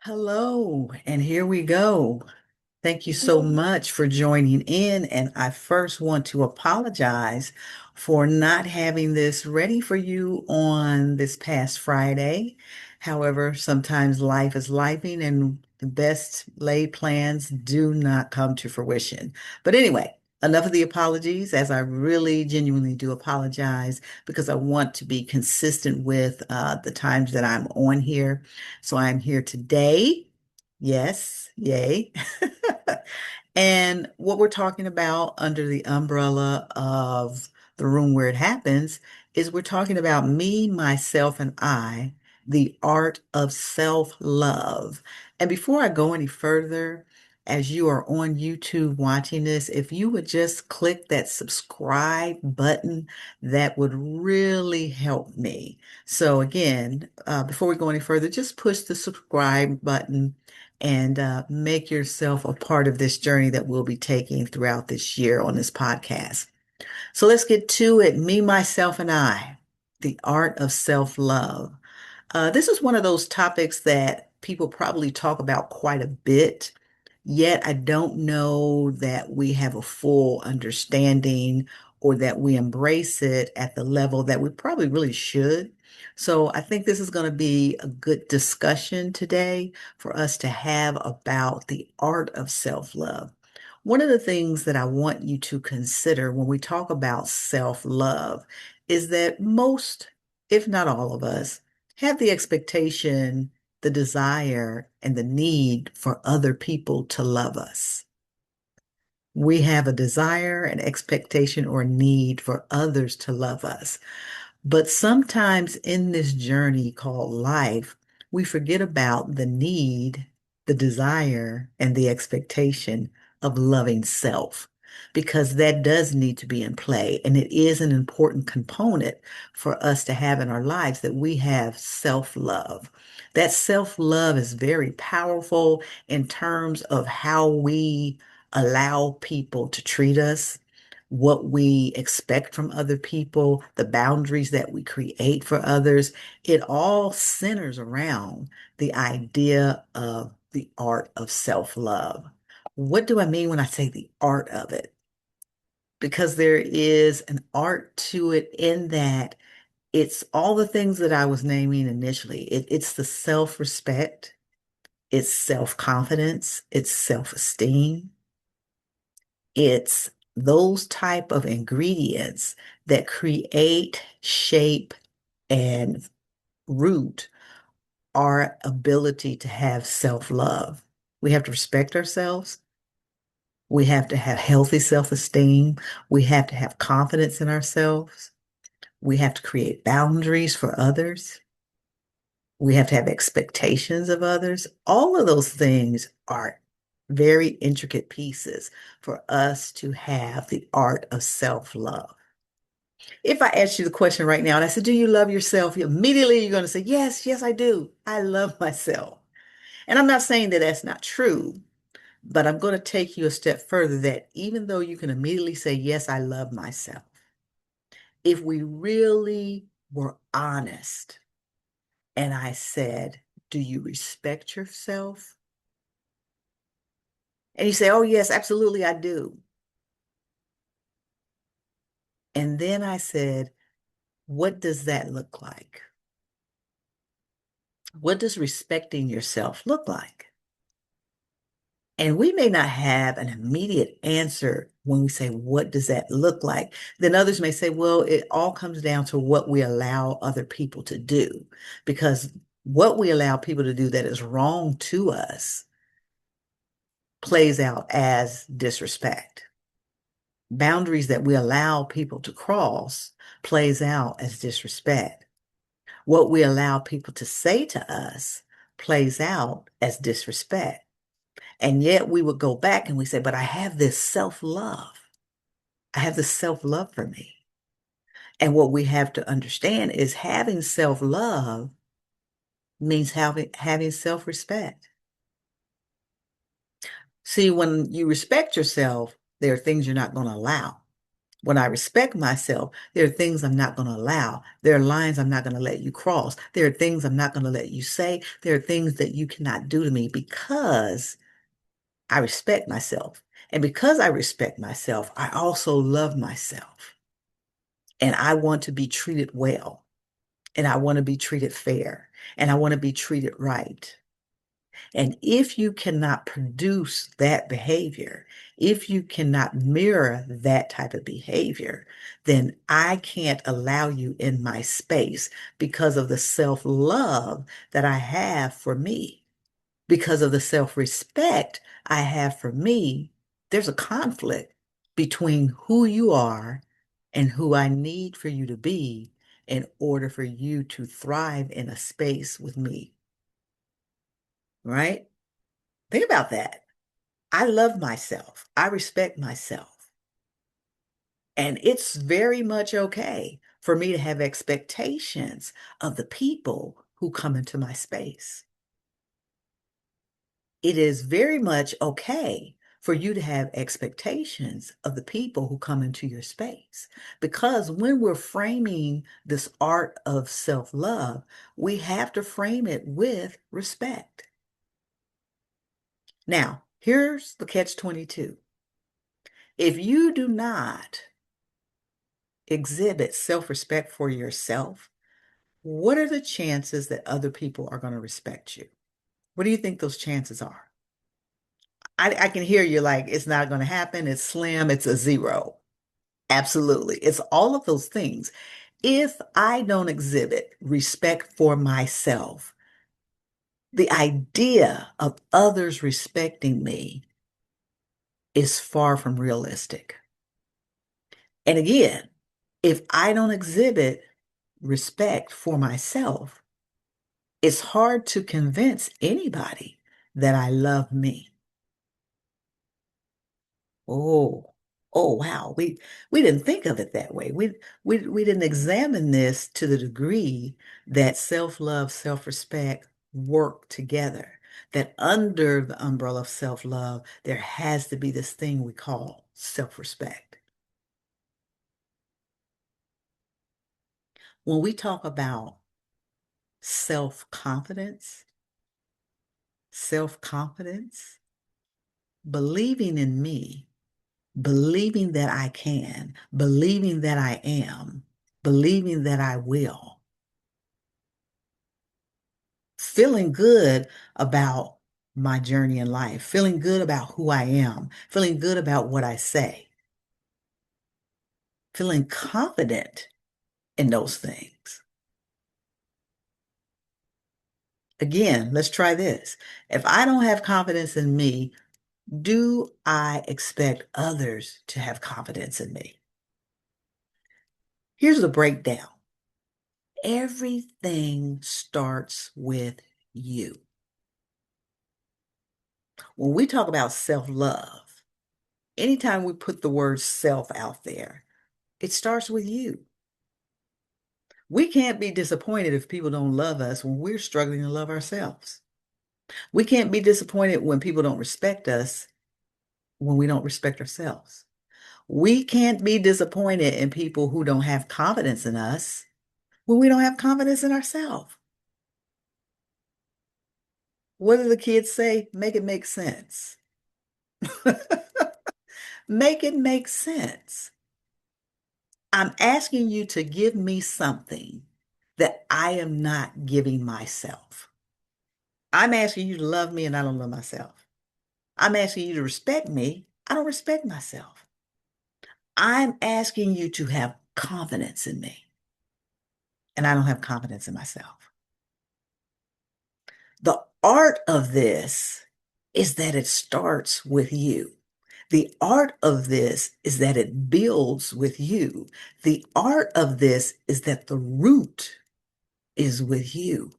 Hello, and here we go. Thank you so much for joining in. And I first want to apologize for not having this ready for you on this past Friday. However, sometimes life is lifing and the best laid plans do not come to fruition. But anyway, enough of the apologies, as I really genuinely do apologize because I want to be consistent with the times that I'm on here. So I'm here today. Yes, yay. And what we're talking about under the umbrella of the room where it happens is we're talking about me, myself, and I, the art of self-love. And before I go any further, as you are on YouTube watching this, if you would just click that subscribe button, that would really help me. So again, before we go any further, just push the subscribe button and make yourself a part of this journey that we'll be taking throughout this year on this podcast. So let's get to it. Me, myself, and I, the art of self-love. This is one of those topics that people probably talk about quite a bit, yet I don't know that we have a full understanding or that we embrace it at the level that we probably really should. So I think this is going to be a good discussion today for us to have about the art of self-love. One of the things that I want you to consider when we talk about self-love is that most, if not all of us, have the expectation, the desire, and the need for other people to love us. We have a desire, an expectation, or need for others to love us. But sometimes in this journey called life, we forget about the need, the desire, and the expectation of loving self, because that does need to be in play. And it is an important component for us to have in our lives that we have self-love. That self-love is very powerful in terms of how we allow people to treat us, what we expect from other people, the boundaries that we create for others. It all centers around the idea of the art of self-love. What do I mean when I say the art of it? Because there is an art to it in that it's all the things that I was naming initially. It's the self-respect, it's self-confidence, it's self-esteem. It's those type of ingredients that create, shape, and root our ability to have self-love. We have to respect ourselves. We have to have healthy self-esteem. We have to have confidence in ourselves. We have to create boundaries for others. We have to have expectations of others. All of those things are very intricate pieces for us to have the art of self-love. If I asked you the question right now and I said, do you love yourself? Immediately you're going to say, yes, yes, I do. I love myself. And I'm not saying that that's not true, but I'm going to take you a step further that even though you can immediately say, yes, I love myself, if we really were honest and I said, do you respect yourself? And you say, oh, yes, absolutely, I do. And then I said, what does that look like? What does respecting yourself look like? And we may not have an immediate answer when we say, what does that look like? Then others may say, well, it all comes down to what we allow other people to do. Because what we allow people to do that is wrong to us plays out as disrespect. Boundaries that we allow people to cross plays out as disrespect. What we allow people to say to us plays out as disrespect. And yet we would go back and we say, but I have this self-love. I have this self-love for me. And what we have to understand is having self-love means having self-respect. See, when you respect yourself, there are things you're not going to allow. When I respect myself, there are things I'm not going to allow. There are lines I'm not going to let you cross. There are things I'm not going to let you say. There are things that you cannot do to me because I respect myself. And because I respect myself, I also love myself. And I want to be treated well. And I want to be treated fair. And I want to be treated right. And if you cannot produce that behavior, if you cannot mirror that type of behavior, then I can't allow you in my space because of the self-love that I have for me, because of the self-respect I have for me. There's a conflict between who you are and who I need for you to be in order for you to thrive in a space with me, right? Think about that. I love myself. I respect myself. And it's very much okay for me to have expectations of the people who come into my space. It is very much okay for you to have expectations of the people who come into your space. Because when we're framing this art of self-love, we have to frame it with respect. Now, here's the catch 22. If you do not exhibit self-respect for yourself, what are the chances that other people are going to respect you? What do you think those chances are? I can hear you like it's not going to happen. It's slim. It's a zero. Absolutely. It's all of those things. If I don't exhibit respect for myself, the idea of others respecting me is far from realistic. And again, if I don't exhibit respect for myself, it's hard to convince anybody that I love me. Oh, oh wow. We didn't think of it that way. We didn't examine this to the degree that self-love, self-respect work together. That under the umbrella of self-love, there has to be this thing we call self-respect. When we talk about self-confidence, self-confidence, believing in me, believing that I can, believing that I am, believing that I will, feeling good about my journey in life, feeling good about who I am, feeling good about what I say, feeling confident in those things. Again, let's try this. If I don't have confidence in me, do I expect others to have confidence in me? Here's the breakdown. Everything starts with you. When we talk about self-love, anytime we put the word self out there, it starts with you. We can't be disappointed if people don't love us when we're struggling to love ourselves. We can't be disappointed when people don't respect us when we don't respect ourselves. We can't be disappointed in people who don't have confidence in us when we don't have confidence in ourselves. What do the kids say? Make it make sense. Make it make sense. I'm asking you to give me something that I am not giving myself. I'm asking you to love me and I don't love myself. I'm asking you to respect me. I don't respect myself. I'm asking you to have confidence in me and I don't have confidence in myself. The art of this is that it starts with you. The art of this is that it builds with you. The art of this is that the root is with you.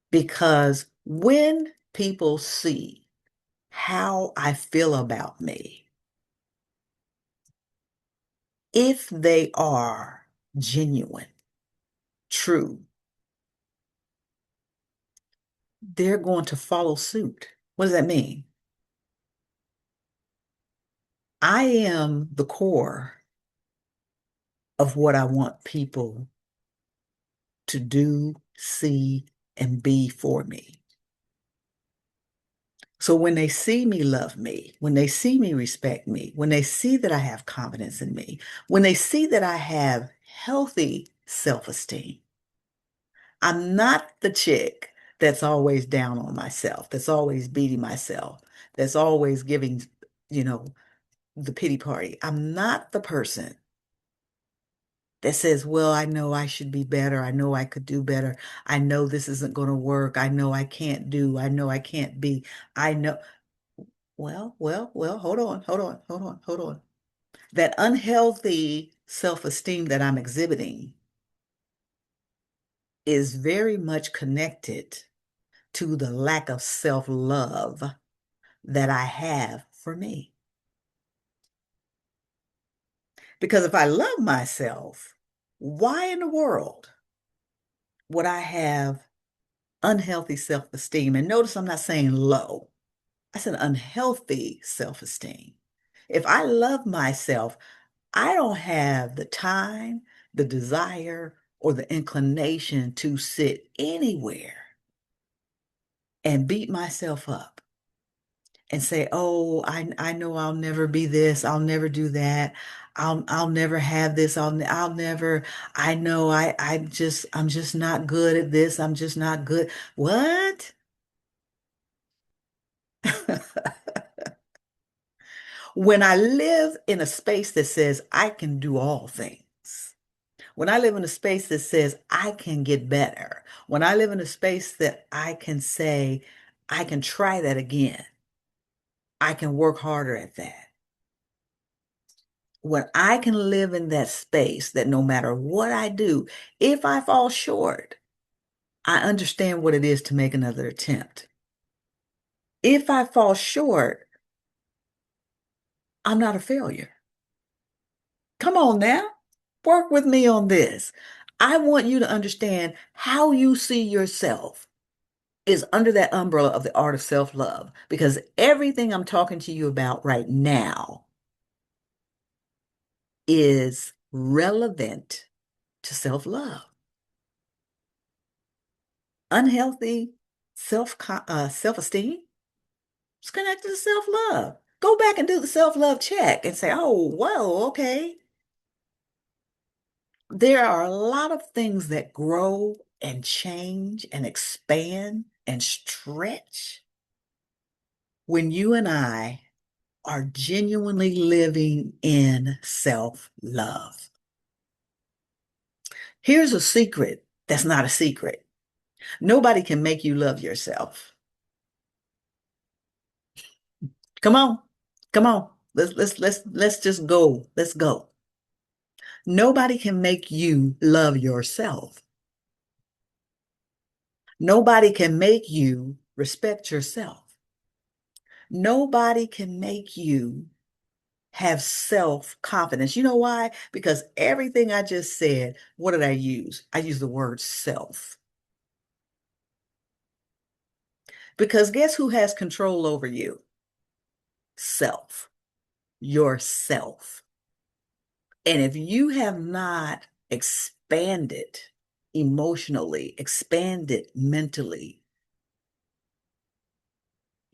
Because when people see how I feel about me, if they are genuine, true, they're going to follow suit. What does that mean? I am the core of what I want people to do, see, and be for me. So when they see me love me, when they see me respect me, when they see that I have confidence in me, when they see that I have healthy self-esteem, I'm not the chick that's always down on myself, that's always beating myself, that's always giving, you know, the pity party. I'm not the person that says, well, I know I should be better. I know I could do better. I know this isn't going to work. I know I can't do. I know I can't be. I know. Well, hold on. That unhealthy self-esteem that I'm exhibiting is very much connected to the lack of self-love that I have for me. Because if I love myself, why in the world would I have unhealthy self-esteem? And notice I'm not saying low. I said unhealthy self-esteem. If I love myself, I don't have the time, the desire, or the inclination to sit anywhere and beat myself up and say, "Oh, I know I'll never be this. I'll never do that. I'll never have this. I'll never. I know I'm just not good at this. I'm just not good." What? When I live in a space that says I can do all things, when I live in a space that says I can get better, when I live in a space that I can say I can try that again, I can work harder at that. When I can live in that space that no matter what I do, if I fall short, I understand what it is to make another attempt. If I fall short, I'm not a failure. Come on now, work with me on this. I want you to understand how you see yourself is under that umbrella of the art of self-love because everything I'm talking to you about right now is relevant to self-love. Unhealthy self-esteem is connected to self-love. Go back and do the self-love check and say, oh, whoa, okay. There are a lot of things that grow and change and expand and stretch when you and I are genuinely living in self-love. Here's a secret that's not a secret. Nobody can make you love yourself. Come on. Come on. Let's just go. Let's go. Nobody can make you love yourself. Nobody can make you respect yourself. Nobody can make you have self-confidence. You know why? Because everything I just said, what did I use? I used the word self. Because guess who has control over you? Self, yourself. And if you have not expanded emotionally, expanded mentally,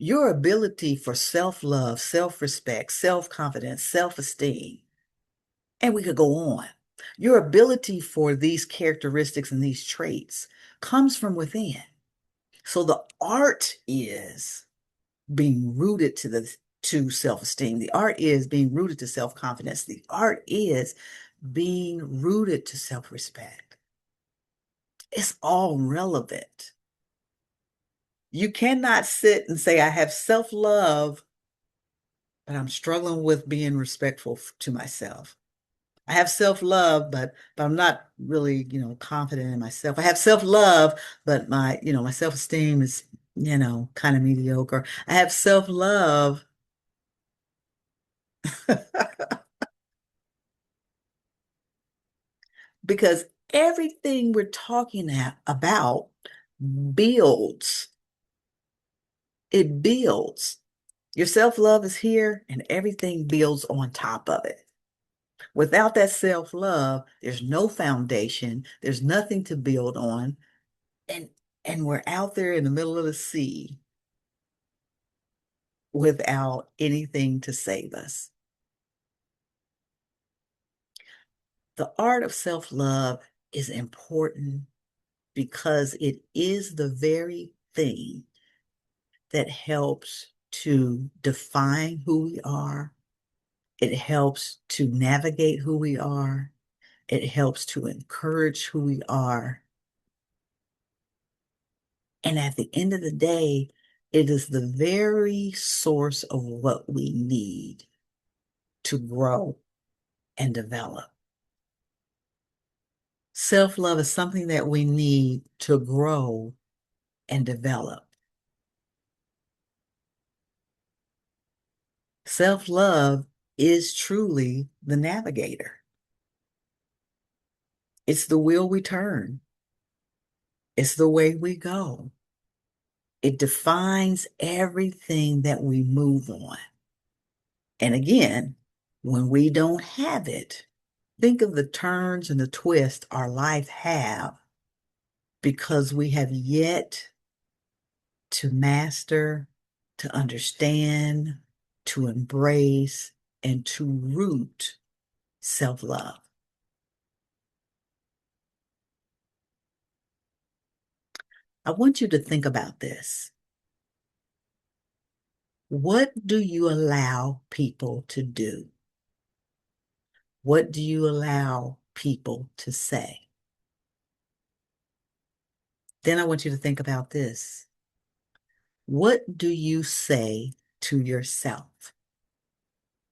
your ability for self-love, self-respect, self-confidence, self-esteem, and we could go on. Your ability for these characteristics and these traits comes from within. So the art is being rooted to self-esteem. The art is being rooted to self-confidence. The art is being rooted to self-respect. It's all relevant. You cannot sit and say, I have self-love, but I'm struggling with being respectful to myself. I have self-love, but I'm not really, confident in myself. I have self-love, but my self-esteem is, kind of mediocre. I have self-love. Because everything we're talking about builds. It builds. Your self-love is here and everything builds on top of it. Without that self-love, there's no foundation, there's nothing to build on, and and we're out there in the middle of the sea without anything to save us. The art of self-love is important because it is the very thing that helps to define who we are. It helps to navigate who we are. It helps to encourage who we are. And at the end of the day, it is the very source of what we need to grow and develop. Self-love is something that we need to grow and develop. Self-love is truly the navigator. It's the wheel we turn. It's the way we go. It defines everything that we move on. And again, when we don't have it, think of the turns and the twists our life have because we have yet to master, to understand, to embrace, and to root self-love. I want you to think about this. What do you allow people to do? What do you allow people to say? Then I want you to think about this. What do you say to yourself?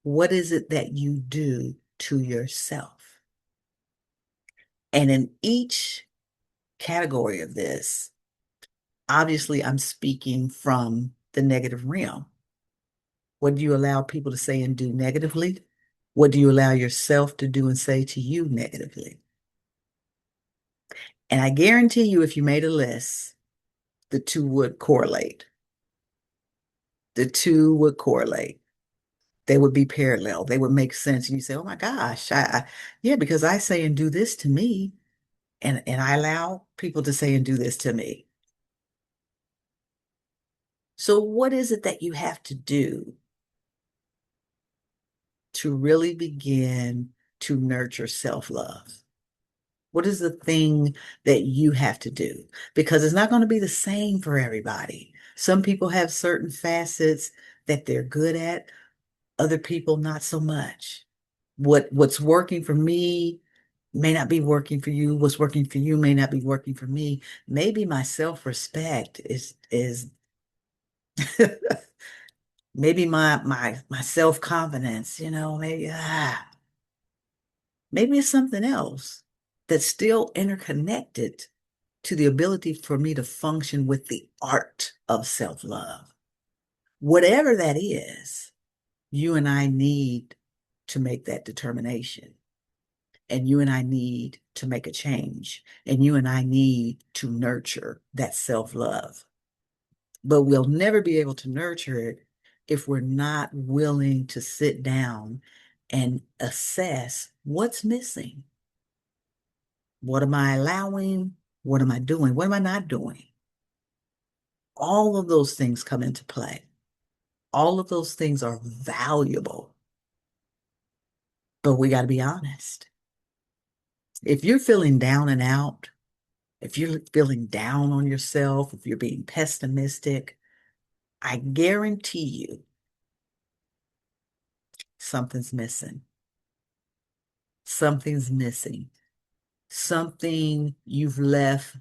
What is it that you do to yourself? And in each category of this, obviously I'm speaking from the negative realm. What do you allow people to say and do negatively? What do you allow yourself to do and say to you negatively? And I guarantee you, if you made a list, the two would correlate. The two would correlate. They would be parallel. They would make sense. And you say, oh my gosh, yeah, because I say and do this to me, and I allow people to say and do this to me. So what is it that you have to do to really begin to nurture self-love? What is the thing that you have to do? Because it's not going to be the same for everybody. Some people have certain facets that they're good at, other people not so much. What's working for me may not be working for you. What's working for you may not be working for me. Maybe my self-respect is maybe my self-confidence, maybe it's something else that's still interconnected to the ability for me to function with the art of self-love. Whatever that is, you and I need to make that determination. And you and I need to make a change. And you and I need to nurture that self-love. But we'll never be able to nurture it if we're not willing to sit down and assess what's missing. What am I allowing? What am I doing? What am I not doing? All of those things come into play. All of those things are valuable, but we got to be honest. If you're feeling down and out, if you're feeling down on yourself, if you're being pessimistic, I guarantee you something's missing. Something's missing. Something you've left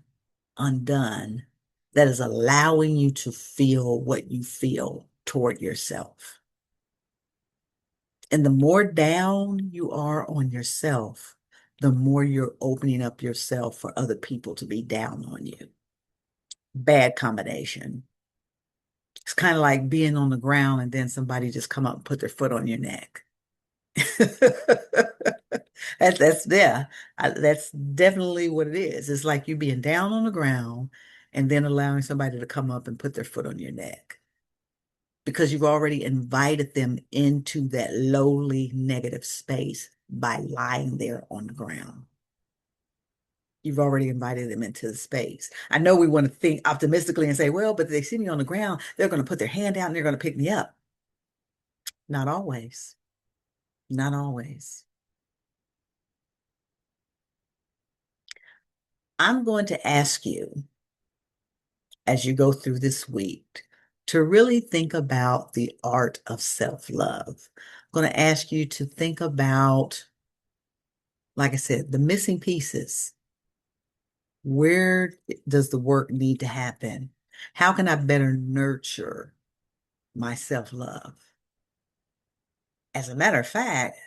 undone that is allowing you to feel what you feel toward yourself. And the more down you are on yourself, the more you're opening up yourself for other people to be down on you. Bad combination. It's kind of like being on the ground and then somebody just come up and put their foot on your neck. That's definitely what it is. It's like you being down on the ground and then allowing somebody to come up and put their foot on your neck. because you've already invited them into that lowly negative space by lying there on the ground. You've already invited them into the space. I know we want to think optimistically and say, well, but they see me on the ground, they're going to put their hand out and they're going to pick me up. Not always. Not always. I'm going to ask you as you go through this week to really think about the art of self-love. I'm going to ask you to think about, like I said, the missing pieces. Where does the work need to happen? How can I better nurture my self-love? As a matter of fact,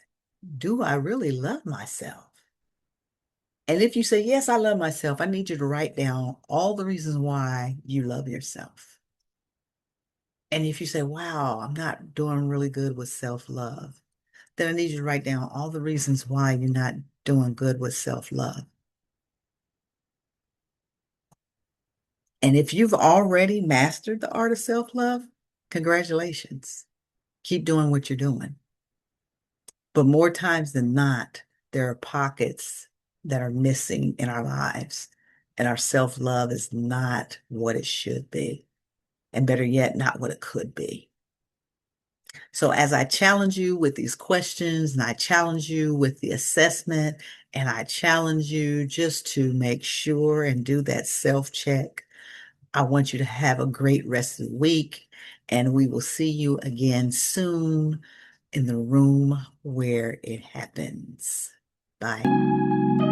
do I really love myself? And if you say, yes, I love myself, I need you to write down all the reasons why you love yourself. And if you say, wow, I'm not doing really good with self-love, then I need you to write down all the reasons why you're not doing good with self-love. And if you've already mastered the art of self-love, congratulations. Keep doing what you're doing. But more times than not, there are pockets that are missing in our lives, and our self-love is not what it should be. And better yet, not what it could be. So as I challenge you with these questions and I challenge you with the assessment and I challenge you just to make sure and do that self-check, I want you to have a great rest of the week and we will see you again soon in the room where it happens. Bye.